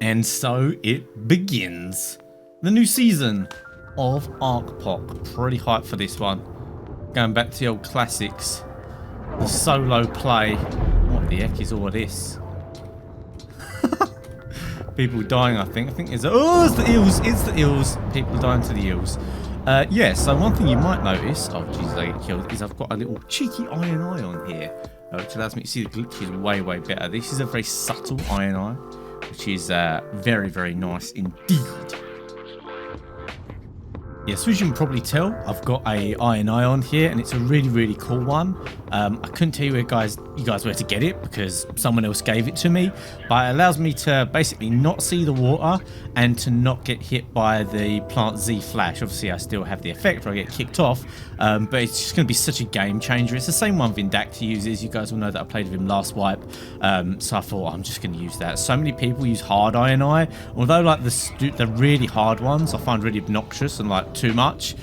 And so it begins. The new season of Arkpoc. Pretty hyped for this one. Going back to the old classics. The solo play. What the heck is all of this? People dying, I think. It's the eels. It's the eels. People dying to the eels. Yeah, so one thing you might notice, oh jeez, I get killed, is I've got a little cheeky iron eye on here, which allows me to see the glitches way better. This is a very subtle iron eye, which is very nice indeed. Yeah, so as you can probably tell, I've got a iron eye on here, and it's a really cool one. I couldn't tell you guys where to get it because someone else gave it to me, but it allows me to basically not see the water and to not get hit by the plant Z flash. Obviously, I still have the effect where I get kicked off, but it's just going to be such a game changer. It's the same one Vindacta uses. You guys will know that I played with him last wipe, so I thought I'm just going to use that. So many people use hard iron eye, although like the really hard ones I find really obnoxious and like too much.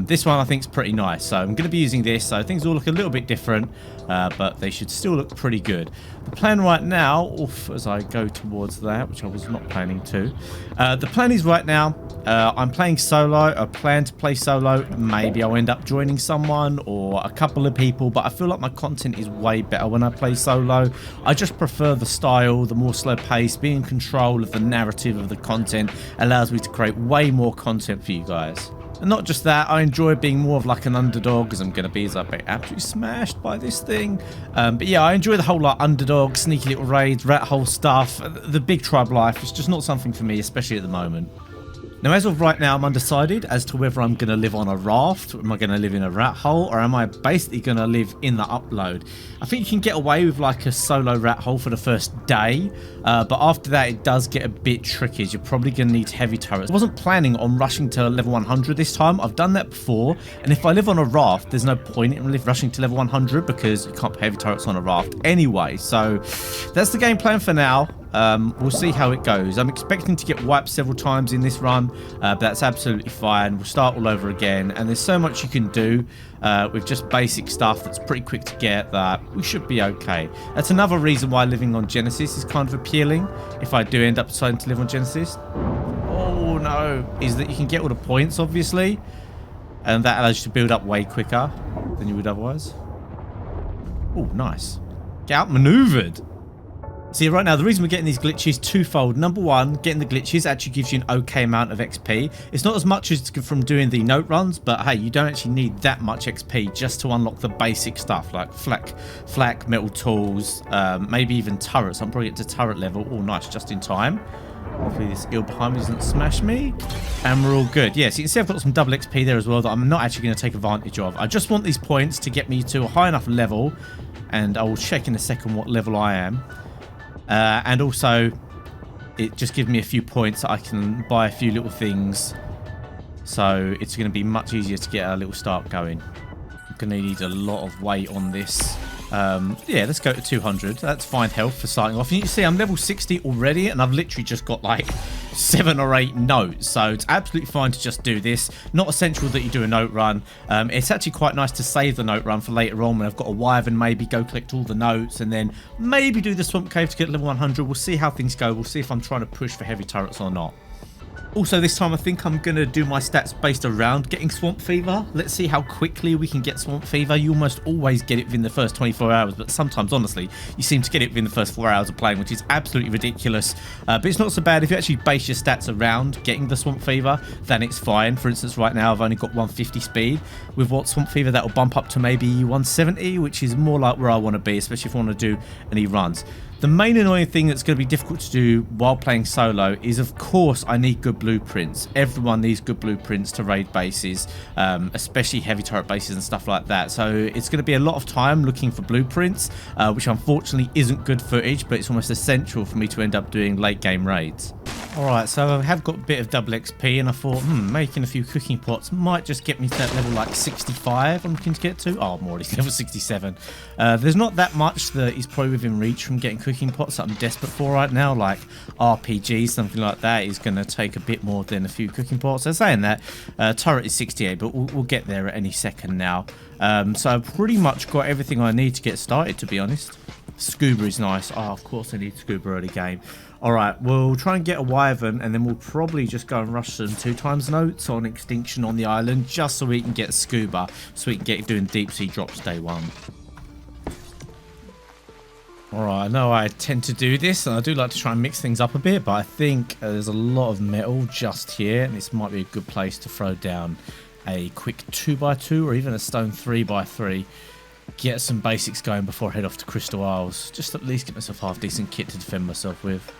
This one I think is pretty nice, so I'm going to be using this, so things will look a little bit different, but they should still look pretty good. The plan right now, as I go towards that, which I was not planning to, the plan is right now, I'm playing solo. I plan to play solo. Maybe I'll end up joining someone or a couple of people, but I feel like my content is way better when I play solo. I just prefer the style, the more slow pace, being in control of the narrative of the content allows me to create way more content for you guys. And not just that, I enjoy being more of like an underdog, as I'm going to be, as I've been absolutely smashed by this thing. But yeah, I enjoy the whole like underdog, sneaky little raids, rat hole stuff. The big tribe life is just not something for me, especially at the moment. Now, as of right now, I'm undecided as to whether I'm going to live on a raft, am I going to live in a rat hole, or am I basically going to live in the upload? I think you can get away with like a solo rat hole for the first day, but after that it does get a bit tricky. You're probably going to need heavy turrets. I wasn't planning on rushing to level 100 this time. I've done that before, and if I live on a raft, there's no point in rushing to level 100 because you can't put heavy turrets on a raft anyway. So that's the game plan for now. We'll see how it goes. I'm expecting to get wiped several times in this run, but that's absolutely fine. We'll start all over again, and there's so much you can do with just basic stuff that's pretty quick to get that we should be okay. That's another reason why living on Genesis is kind of appealing, if I do end up deciding to live on Genesis. Oh no, is that you can get all the points obviously, and that allows you to build up way quicker than you would otherwise. Oh, nice. Get outmaneuvered. See, right now, the reason we're getting these glitches twofold. Number one, getting the glitches actually gives you an okay amount of XP. It's not as much as from doing the note runs, but hey, you don't actually need that much XP just to unlock the basic stuff like flak, metal tools, maybe even turrets. I'm probably get to turret level. Oh, nice, just in time. Hopefully this eel behind me doesn't smash me. And we're all good. Yeah, so you can see I've got some double XP there as well that I'm not actually going to take advantage of. I just want these points to get me to a high enough level, and I will check in a second what level I am. And also, it just gives me a few points that I can buy a few little things. So it's going to be much easier to get a little start going. I'm going to need a lot of weight on this. Yeah, let's go to 200. That's fine health for starting off. And you can see I'm level 60 already, and I've literally just got like 7 or 8 notes. So it's absolutely fine to just do this. Not essential that you do a note run. It's actually quite nice to save the note run for later on when I've got a wyvern, maybe go collect all the notes and then maybe do the swamp cave to get level 100. We'll see how things go. We'll see if I'm trying to push for heavy turrets or not. Also, this time I think I'm going to do my stats based around getting Swamp Fever. Let's see how quickly we can get Swamp Fever. You almost always get it within the first 24 hours, but sometimes, honestly, you seem to get it within the first 4 hours of playing, which is absolutely ridiculous. But it's not so bad. If you actually base your stats around getting the Swamp Fever, then it's fine. For instance, right now I've only got 150 speed. With what Swamp Fever, that will bump up to maybe 170, which is more like where I want to be, especially if I want to do any runs. The main annoying thing that's going to be difficult to do while playing solo is, of course, I need good blueprints. Everyone needs good blueprints to raid bases, especially heavy turret bases and stuff like that. So it's going to be a lot of time looking for blueprints, which unfortunately isn't good footage, but it's almost essential for me to end up doing late game raids. Alright, so I have got a bit of double XP, and I thought, making a few cooking pots might just get me to that level like 65 I'm looking to get to. Oh, I'm already level 67. There's not that much that is probably within reach from getting cooking pots that I'm desperate for right now, like RPG, something like that is going to take a bit more than a few cooking pots. So saying that, turret is 68, but we'll get there at any second now. So I've pretty much got everything I need to get started, to be honest. Scuba is nice. Oh, of course I need scuba early game. Alright, we'll try and get a wyvern, and then we'll probably just go and rush some 2x notes on extinction on the island, just so we can get scuba, so we can get doing deep sea drops day one. Alright, I know I tend to do this, and I do like to try and mix things up a bit, but I think there's a lot of metal just here, and this might be a good place to throw down a quick 2x2 or even a stone 3x3. Get some basics going before I head off to Crystal Isles. Just at least get myself half decent kit to defend myself with.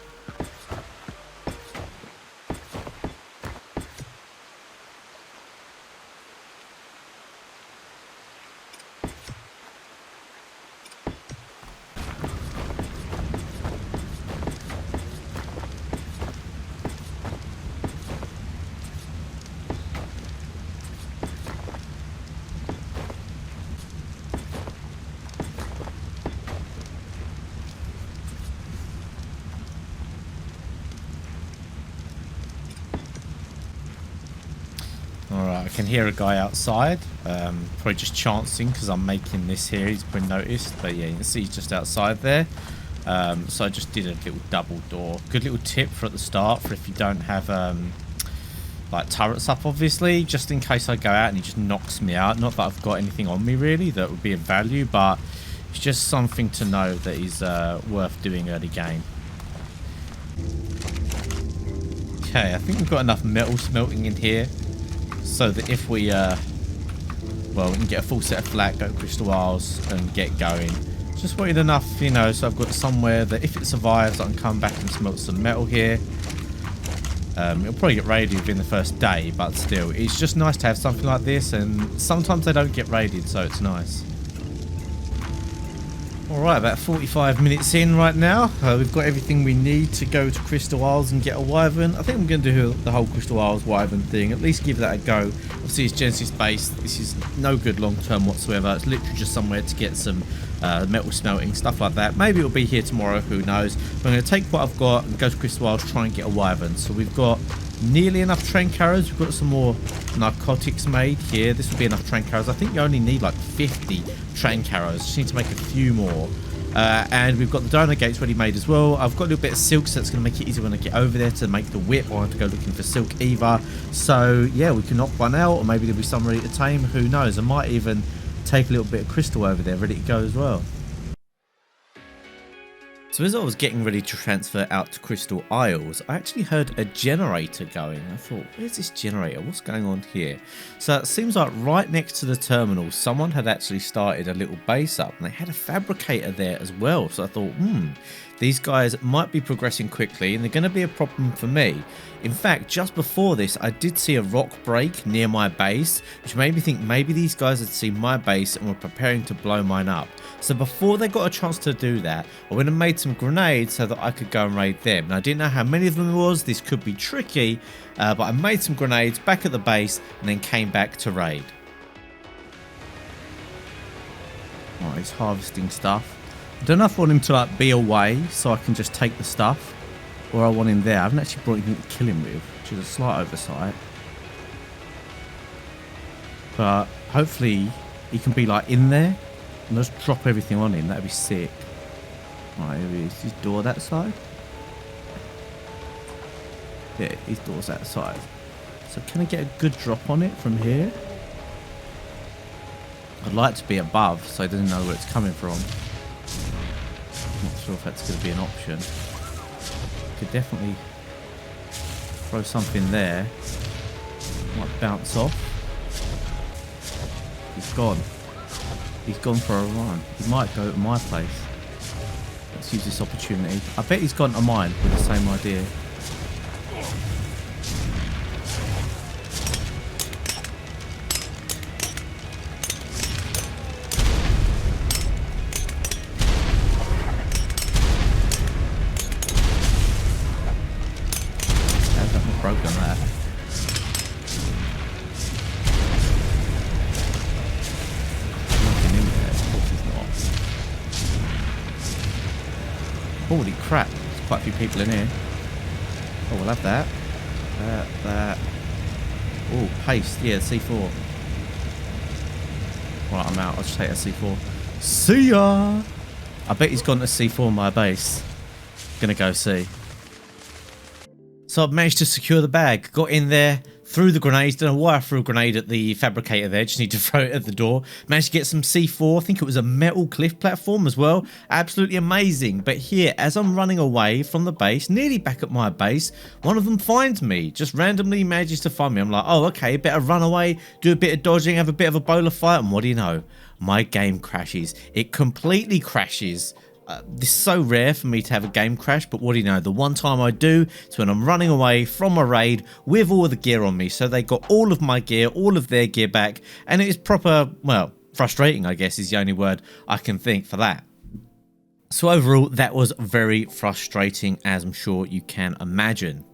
Alright, I can hear a guy outside, probably just chancing because I'm making this here, he's been noticed, but yeah, you can see he's just outside there. So I just did a little double door. Good little tip for at the start for if you don't have like turrets up, obviously, just in case I go out and he just knocks me out. Not that I've got anything on me really that would be of value, but it's just something to know that is worth doing early game. Okay, I think we've got enough metal smelting in here so that if we well, we can get a full set of flak, go to Crystal Isles and get going. Just wanted enough, you know, so I've got somewhere that if it survives I can come back and smelt some metal here. It'll probably get raided within the first day, but still, it's just nice to have something like this, and sometimes they don't get raided, so it's nice. Alright, about 45 minutes in right now. We've got everything we need to go to Crystal Isles and get a wyvern. I think I'm going to do the whole Crystal Isles wyvern thing, at least give that a go. Obviously it's Genesis based, this is no good long term whatsoever. It's literally just somewhere to get some metal smelting, stuff like that. Maybe it'll be here tomorrow, who knows. But I'm going to take what I've got and go to Crystal Isles, try and get a wyvern. So we've got nearly enough train carrots. We've got some more narcotics made here. This will be enough train carrots. I think you only need like 50 train carrots. Just need to make a few more. And we've got the donor gates ready made as well. I've got a little bit of silk, so that's going to make it easier when I get over there to make the whip. I won't have to go looking for silk either. So yeah, we can knock one out, or maybe there'll be some ready to tame. Who knows? I might even take a little bit of crystal over there ready to go as well. So as I was getting ready to transfer out to Crystal Isles, I actually heard a generator going. I thought, where's this generator? What's going on here? So it seems like right next to the terminal, someone had actually started a little base up, and they had a fabricator there as well. So I thought, these guys might be progressing quickly, and they're going to be a problem for me. In fact, just before this, I did see a rock break near my base, which made me think maybe these guys had seen my base and were preparing to blow mine up. So before they got a chance to do that, I went and made some grenades so that I could go and raid them. Now, I didn't know how many of them there was. This could be tricky, but I made some grenades back at the base and then came back to raid. Oh, he's harvesting stuff. I don't know if I want him to like be away so I can just take the stuff, or I want him there. I haven't actually brought anything to kill him with, which is a slight oversight. But hopefully he can be like in there and just drop everything on him. That'd be sick. Right, here he is. His door that side? Yeah, his door's that side. So can I get a good drop on it from here? I'd like to be above so he doesn't know where it's coming from. Not sure if that's going to be an option. Could definitely throw something there. Might bounce off. He's gone. He's gone for a run. He might go to my place. Let's use this opportunity. I bet he's gone to mine with the same idea. Broken there. Nothing in there, of course he's not. Holy crap, there's quite a few people in here. Oh, we'll have that. That. Oh, paste, yeah, C4. Right, I'm out, I'll just take a C4. See ya! I bet he's gone to C4 my base. Gonna go see. So I've managed to secure the bag. Got in there, threw the grenades. Don't know why I threw a grenade at the fabricator there. Just need to throw it at the door. Managed to get some C4. I think it was a metal cliff platform as well. Absolutely amazing. But here, as I'm running away from the base, nearly back at my base, one of them finds me. Just randomly manages to find me. I'm like, oh, okay, better run away, do a bit of dodging, have a bit of a bowler fight. And what do you know? My game crashes. It completely crashes. This is so rare for me to have a game crash, but what do you know, the one time I do is when I'm running away from a raid with all of the gear on me. So they got all of my gear, all of their gear back, and it is proper, well, frustrating, I guess is the only word I can think for that. So overall, that was very frustrating, as I'm sure you can imagine.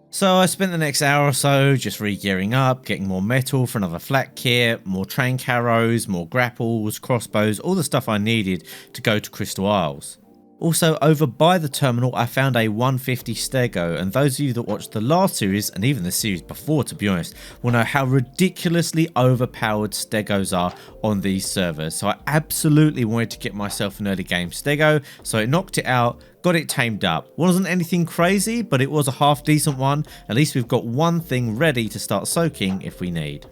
So I spent the next hour or so just re-gearing up, getting more metal for another flat kit, more train carrows, more grapples, crossbows, all the stuff I needed to go to Crystal Isles. Also, over by the terminal, I found a 150 stego, and those of you that watched the last series, and even the series before to be honest, will know how ridiculously overpowered stegos are on these servers. So I absolutely wanted to get myself an early game stego, so I knocked it out, got it tamed up. Wasn't anything crazy, but it was a half decent one. At least we've got one thing ready to start soaking if we need.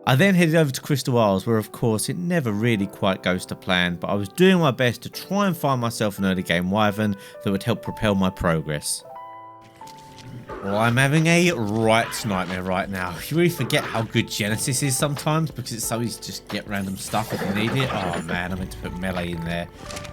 I then headed over to Crystal Isles, where of course it never really quite goes to plan, but I was doing my best to try and find myself an early game wyvern that would help propel my progress. Well, I'm having a right nightmare right now. You really forget how good Genesis is sometimes because it's so easy to just get random stuff if you need it. Oh man, I meant to put melee in there.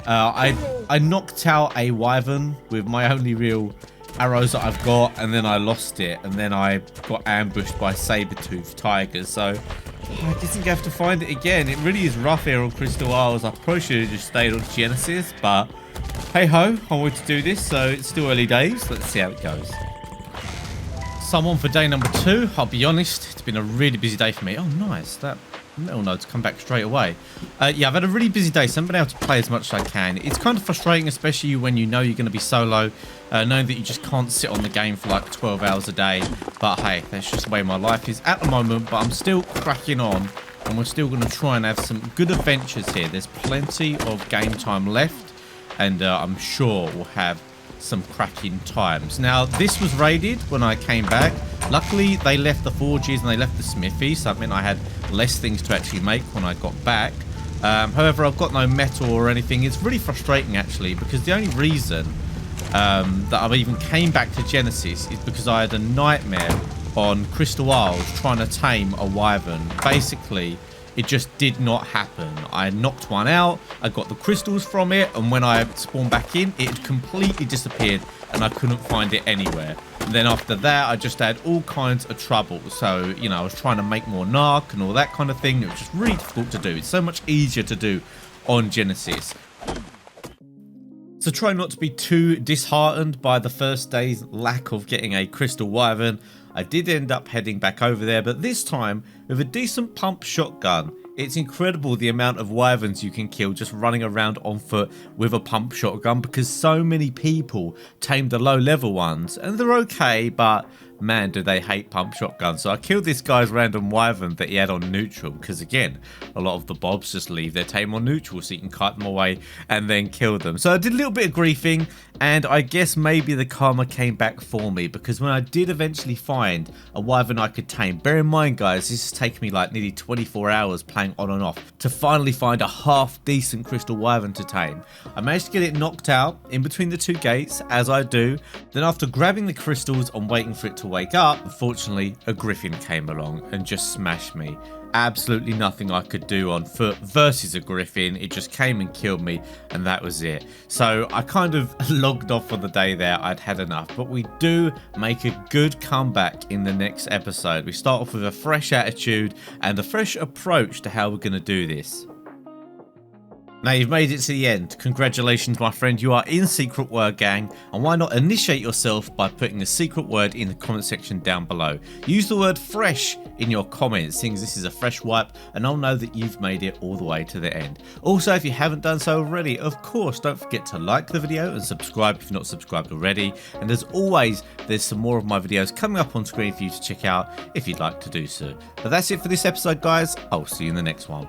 I knocked out a wyvern with my only real arrows that I've got, and then I lost it, and then I got ambushed by saber-toothed tigers, so I guess I'm gonna have to find it again. It really is rough here on Crystal Isles. I probably should have just stayed on Genesis, but hey ho, I wanted to do this, so it's still early days. Let's see how it goes. So I'm on for day number 2. I'll be honest, it's been a really busy day for me. Oh nice, that metal node's come back straight away. Yeah, I've had a really busy day, so I haven't been able to play as much as I can. It's kind of frustrating, especially when you know you're going to be solo, knowing that you just can't sit on the game for like 12 hours a day. But hey, that's just the way my life is at the moment, but I'm still cracking on, and we're still going to try and have some good adventures here. There's plenty of game time left, and I'm sure we'll have some cracking times. Now, this was raided when I came back. Luckily, they left the forges and they left the smithy, so that meant I had less things to actually make when I got back. However, I've got no metal or anything. It's really frustrating, actually, because the only reason that I even came back to Genesis is because I had a nightmare on Crystal Isles trying to tame a wyvern. Basically, it just did not happen. I knocked one out, I got the crystals from it, and when I spawned back in, it had completely disappeared and I couldn't find it anywhere. And then after that, I just had all kinds of trouble. So, you know, I was trying to make more narc and all that kind of thing. It was just really difficult to do. It's so much easier to do on Genesis. So try not to be too disheartened by the first day's lack of getting a crystal wyvern. I did end up heading back over there, but this time with a decent pump shotgun. It's incredible the amount of wyverns you can kill just running around on foot with a pump shotgun, because so many people tame the low level ones and they're okay, but man, do they hate pump shotguns. So I killed this guy's random wyvern that he had on neutral, because again, a lot of the bobs just leave their tame on neutral so you can kite them away and then kill them. So I did a little bit of griefing, and I guess maybe the karma came back for me, because when I did eventually find a wyvern I could tame, bear in mind guys, this has taken me like nearly 24 hours playing on and off to finally find a half decent crystal wyvern to tame. I managed to get it knocked out in between the 2 gates, as I do. Then after grabbing the crystals and waiting for it to wake up, unfortunately a griffin came along and just smashed me. Absolutely nothing I could do on foot versus a griffin. It just came and killed me, and that was it. So I kind of logged off for the day there. I'd had enough, but we do make a good comeback in the next episode. We start off with a fresh attitude and a fresh approach to how we're going to do this. Now you've made it to the end. Congratulations, my friend. You are in Secret Word Gang, and why not initiate yourself by putting the secret word in the comment section down below. Use the word fresh in your comments, seeing as this is a fresh wipe, and I'll know that you've made it all the way to the end. Also, if you haven't done so already, of course, don't forget to like the video and subscribe if you're not subscribed already. And as always, there's some more of my videos coming up on screen for you to check out if you'd like to do so. But that's it for this episode, guys. I'll see you in the next one.